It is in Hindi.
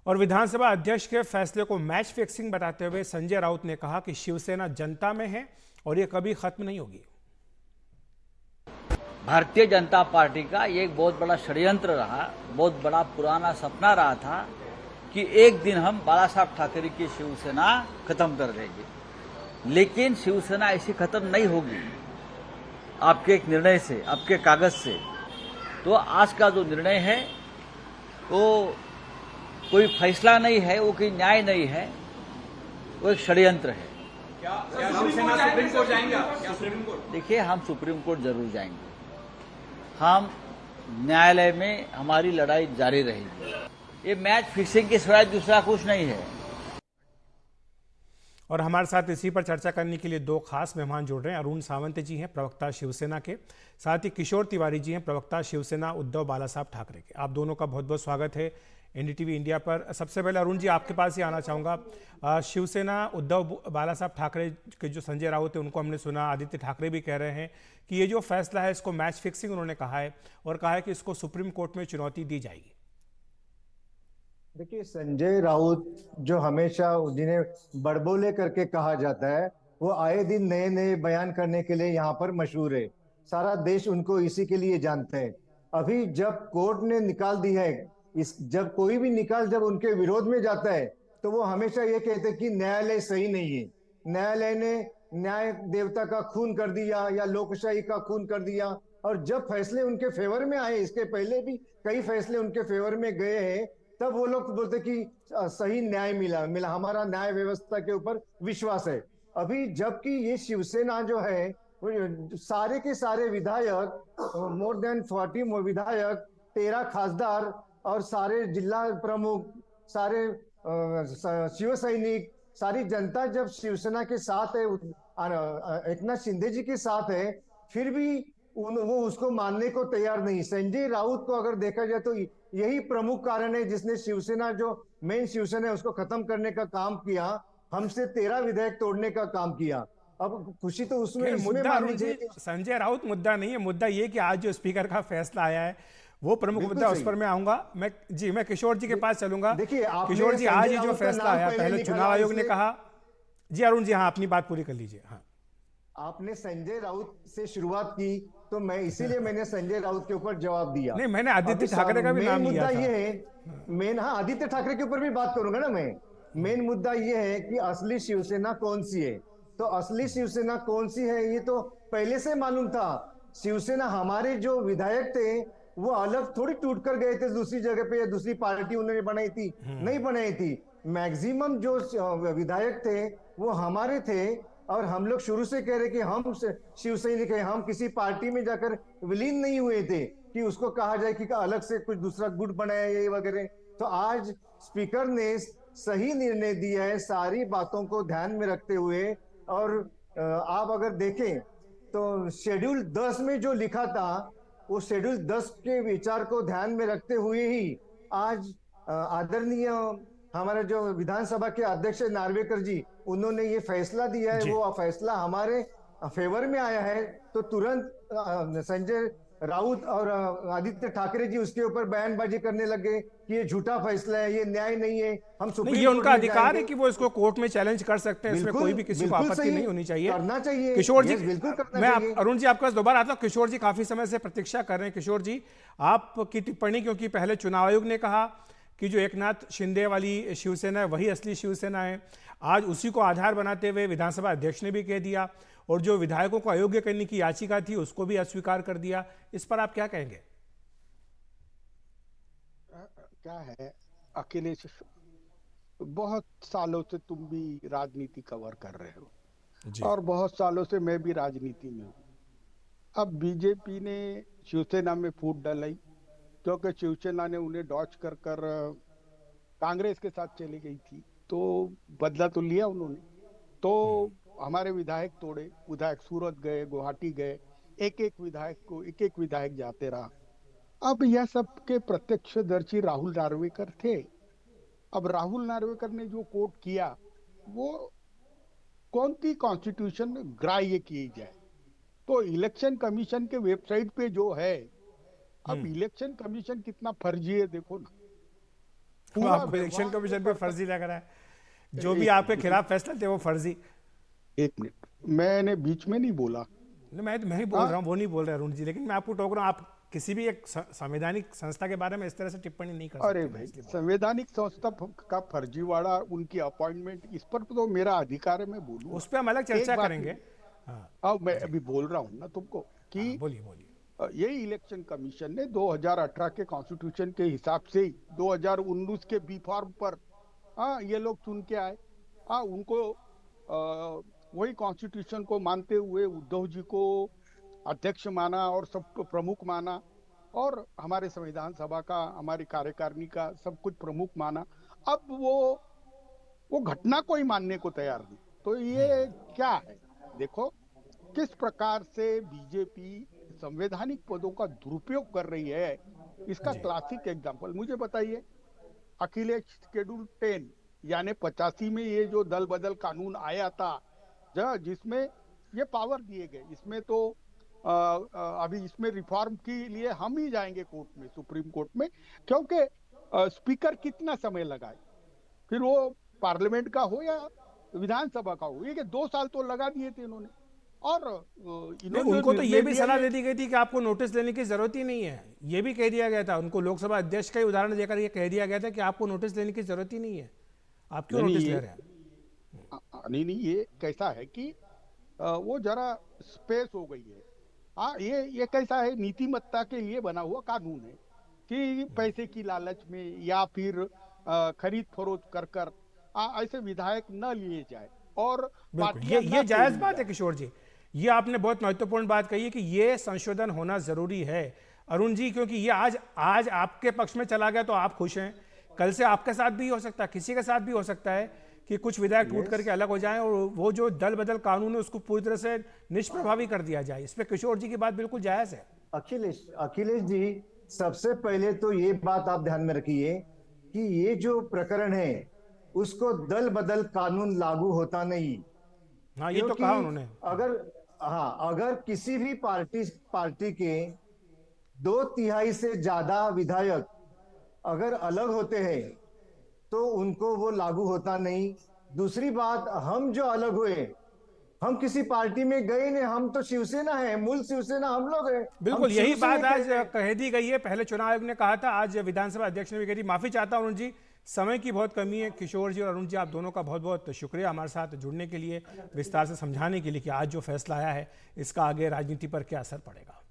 और विधानसभा अध्यक्ष के फैसले को मैच फिक्सिंग बताते हुए संजय राउत ने कहा कि शिवसेना जनता में है और ये कभी खत्म नहीं होगी। भारतीय जनता पार्टी का ये एक बहुत बड़ा षड्यंत्र रहा, बहुत बड़ा पुराना सपना रहा था कि एक दिन हम बाला साहब ठाकरे की शिवसेना खत्म कर देंगे, लेकिन शिवसेना ऐसी खत्म नहीं होगी आपके एक निर्णय से, आपके कागज से। तो आज का जो निर्णय है वो कोई फैसला नहीं है, वो कोई न्याय नहीं है, वो एक षड्यंत्र है। क्या शिवसेना सुप्रीम कोर्ट जाएंगे? देखिए, हम सुप्रीम कोर्ट जरूर जाएंगे, हम न्यायालय में हमारी लड़ाई जारी रहेगी। ये मैच फिक्सिंग के सिवाय दूसरा कुछ नहीं है। और हमारे साथ इसी पर चर्चा करने के लिए दो खास मेहमान जुड़ रहे हैं। अरुण सावंत जी हैं, प्रवक्ता शिवसेना के, साथ ही किशोर तिवारी जी हैं, प्रवक्ता शिवसेना उद्धव बाला साहब ठाकरे के। आप दोनों का बहुत बहुत स्वागत है एनडीटीवी इंडिया पर। सबसे पहले अरुण जी, आपके पास ही आना चाहूँगा। शिवसेना उद्धव बाला साहब ठाकरे के जो संजय राउत है उनको हमने सुना, आदित्य ठाकरे भी कह रहे हैं कि ये जो फैसला है इसको मैच फिक्सिंग उन्होंने कहा है और कहा है कि इसको सुप्रीम कोर्ट में चुनौती दी जाएगी। देखिए, संजय राउत जो हमेशा जिन्हें बड़बोले करके कहा जाता है, वो आए दिन नए नए बयान करने के लिए यहाँ पर मशहूर है। सारा देश उनको इसी के लिए जानते हैं। अभी जब कोर्ट ने निकाल दी है, जब कोई भी निकाल जब उनके विरोध में जाता है तो वो हमेशा ये कहते हैं कि न्यायालय सही नहीं है, न्यायालय ने न्याय देवता का खून कर दिया या लोकशाही का खून कर दिया। और जब फैसले उनके फेवर में आए, इसके पहले भी कई फैसले उनके फेवर में गए हैं, तब वो लोग बोलते कि सही न्याय मिला, हमारा न्याय व्यवस्था के ऊपर विश्वास है। अभी जबकि ये शिवसेना जो है, वो सारे के सारे विधायक, मोर देन 40 विधायक, 13 खासदार और सारे जिला प्रमुख, सारे शिव सैनिक, सारी जनता जब शिवसेना के साथ है, एकनाथ शिंदे जी के साथ है, फिर भी वो उसको मानने को तैयार नहीं। संजय राउत को अगर देखा जाए तो यही प्रमुख कारण है जिसने शिवसेना जो मेन शिवसेना है उसको खत्म करने का काम किया, हमसे 13 विधेयक तोड़ने का काम किया। अब खुशी तो उसमें इसमें मुद्दा माननी चाहिए। संजय राउत मुद्दा नहीं है, मुद्दा ये कि आज जो स्पीकर का फैसला आया है वो प्रमुख मुद्दा, उस पर मैं आऊंगा। मैं किशोर जी के पास चलूंगा। देखिए, किशोर जी, आज ही जो फैसला आया, पहले चुनाव आयोग ने कहा। जी अरुण जी, हाँ, अपनी बात पूरी कर लीजिए। हाँ, आपने संजय राउत से शुरुआत की तो मैं इसीलिए मैंने संजय राउत के ऊपर जवाब दिया। नहीं, मैंने आदित्य ठाकरे का भी नाम लिया था। मुद्दा ये है, हाँ, आदित्य ठाकरे के ऊपर भी बात करूंगा ना मैं। मेन मुद्दा ये है कि असली शिवसेना कौन सी है। तो असली शिवसेना कौन सी है ये तो पहले से मालूम था। शिवसेना, हमारे जो विधायक थे वो अलग थोड़ी टूट कर गए थे दूसरी जगह पे या दूसरी पार्टी उन्होंने बनाई थी, नहीं बनाई थी। मैक्सिमम जो विधायक थे वो हमारे थे। और हम लोग शुरू से कह रहे कि हम शिव सैनिक है, हम किसी पार्टी में जाकर विलीन नहीं हुए थे कि उसको कहा जाए कि अलग से कुछ दूसरा गुट बनाया ये वगैरह। तो आज स्पीकर ने सही निर्णय दिया है सारी बातों को ध्यान में रखते हुए। और आप अगर देखें तो शेड्यूल 10 में जो लिखा था, वो शेड्यूल 10 के विचार को ध्यान में रखते हुए ही आज आदरणीय हमारे जो विधानसभा के अध्यक्ष नार्वेकर जी, उन्होंने ये फैसला दिया है। वो फैसला हमारे फेवर में आया है तो तुरंत संजय राउत और आदित्य ठाकरे जी उसके ऊपर बयानबाजी करने लगे कि ये झूठा फैसला है, ये न्याय नहीं है, हम सुप्रीम कोर्ट में ये उनका अधिकार है कि वो इसको कोर्ट में चैलेंज कर सकते हैं, इसमें कोई भी किसी को आपत्ति नहीं होनी चाहिए, करना चाहिए। किशोर जी, बिल्कुल करना मैं चाहिए। अरुण जी आपके पास दोबारा आता हूं। किशोर जी काफी समय से प्रतीक्षा कर रहे हैं। किशोर जी, आपकी टिप्पणी, क्योंकि पहले चुनाव आयोग ने कहा कि जो एकनाथ शिंदे वाली शिवसेना है वही असली शिवसेना है, आज उसी को आधार बनाते हुए विधानसभा अध्यक्ष ने भी कह दिया और जो विधायकों को अयोग्य करने की याचिका थी उसको भी अस्वीकार कर दिया। इस पर आप क्या कहेंगे? क्या है, अखिलेश, बहुत सालों से तुम भी राजनीति कवर कर रहे हो और बहुत सालों से मैं भी राजनीति में हूँ। अब बीजेपी ने शिवसेना में फूट डलाई क्योंकि शिवसेना ने उन्हें डॉच कर कांग्रेस के साथ चली गई थी, तो बदला तो लिया उन्होंने। तो हमारे विधायक तोड़े, विधायक सूरत गए, गुवाहाटी गए, एक एक विधायक जाते रहा। अब यह सब के प्रत्यक्षदर्शी राहुल नार्वेकर थे। अब राहुल नार्वेकर ने जो कोर्ट किया वो कौन सी कॉन्स्टिट्यूशन ग्राह्य की जाए। तो इलेक्शन कमीशन के वेबसाइट पे जो है, अब इलेक्शन कमीशन कितना फर्जी है देखो ना। पूरा आपको इलेक्शन व्यवहार कमीशन वो पे करता- फर्जी लग रहा है, जो भी एक आपके खिलाफ फैसला थे वो फर्जी। एक मिनट, मैंने बीच में नहीं बोला। नहीं, मैं ही बोल हाँ? रहा हूँ, वो नहीं बोल रहे अरुण जी, लेकिन मैं आपको टोक रहा हूँ, आप किसी भी एक संवैधानिक संस्था के बारे में इस तरह से टिप्पणी नहीं कर अरे सकते। मैं भाई, इसलिए बोल संवैधानिक संस्था का फर्जीवाड़ा, उनकी अपॉइंटमेंट, इस पर तो मेरा अधिकार है, मैं रहा हूँ। बोलूंगा। उस पर हम अलग एक चर्चा बात करेंगे। नहीं, हाँ अब मैं अभी बोल रहा हूँ ना तुमको कि हाँ, बोलिए बोलिए। यही इलेक्शन कमीशन ने 2018 के कॉन्स्टिट्यूशन के हिसाब से ही 2019 के बी फॉर्म पर ये लोग चुन के आए। उनको वही कॉन्स्टिट्यूशन को मानते हुए उद्धव जी को अध्यक्ष माना और सबको प्रमुख माना, और हमारे संविधान सभा का, हमारी कार्यकारिणी का सब कुछ प्रमुख माना। अब वो घटना को ही मानने को तैयार नहीं। तो ये क्या है? देखो किस प्रकार से बीजेपी संवैधानिक पदों का दुरुपयोग कर रही है, इसका जी क्लासिक एग्जांपल मुझे बताइए। अखिलेश शेड्यूल 10 यानी 85 में ये जो दल बदल कानून आया था, जिसमें ये पावर दिए गए, इसमें तो अभी इसमें रिफॉर्म के लिए हम ही जाएंगे कोर्ट में, सुप्रीम कोर्ट में, क्योंकि स्पीकर कितना समय लगाए, फिर वो पार्लियामेंट का हो या विधानसभा का हो, ये कि 2 साल तो लगा दिए थे इन्होंने। और नहीं, इन्होंने उनको तो ये निर्णय भी दिया सलाह ये दे दी गई थी कि आपको नोटिस लेने की जरूरत ही नहीं है। ये भी कह दिया गया था उनको, लोकसभा अध्यक्ष का ही उदाहरण देकर ये कह दिया गया था कि आपको नोटिस लेने की जरूरत ही नहीं है, आप क्यों नहीं नोटिस नहीं, ले रहे हैं। नहीं, ये कैसा है कि वो जरा स्पेस हो गई है। ये कैसा है, नीतिमत्ता के लिए बना हुआ कानून है कि पैसे की लालच में या फिर खरीद फरोख्त कर कर ऐसे विधायक न लिए जाए और बिल्कुल, पार्टियां ये न जायज तोड़ी बात है जाए। किशोर जी। ये आपने बहुत महत्वपूर्ण बात कही है कि ये संशोधन होना जरूरी है अरुण जी, क्योंकि ये आज आपके पक्ष में चला गया तो आप खुश हैं, कल से आपके साथ भी हो सकता है, किसी के साथ भी हो सकता है कि कुछ विधायक टूट करके अलग हो जाएं और वो जो दल बदल कानून है उसको पूरी तरह से निष्प्रभावी कर दिया जाए। इस पे किशोर जी की बात बिल्कुल जायज है। अखिलेश जी, सबसे पहले तो ये बात आप ध्यान में रखिए कि ये जो प्रकरण है उसको दल बदल कानून लागू होता नहीं। हाँ, ये तो क्योंकि कहा उन्होंने। अगर किसी भी पार्टी के 2/3 से ज्यादा विधायक अगर अलग होते हैं तो उनको वो लागू होता नहीं। दूसरी बात, हम जो अलग हुए, हम किसी पार्टी में गए नहीं, हम तो शिवसेना है, मूल शिवसेना हम लोग हैं। बिल्कुल, हम यही शुरू से बात ये आज कह रहे हैं। कह दी गई है, पहले चुनाव आयोग ने कहा था, आज विधानसभा अध्यक्ष ने भी कही थी। माफी चाहता हूं अरुण जी, समय की बहुत कमी है। किशोर जी और अरुण जी, आप दोनों का बहुत बहुत शुक्रिया हमारे साथ जुड़ने के लिए, विस्तार से समझाने के लिए कि आज जो फैसला आया है इसका आगे राजनीति पर क्या असर पड़ेगा।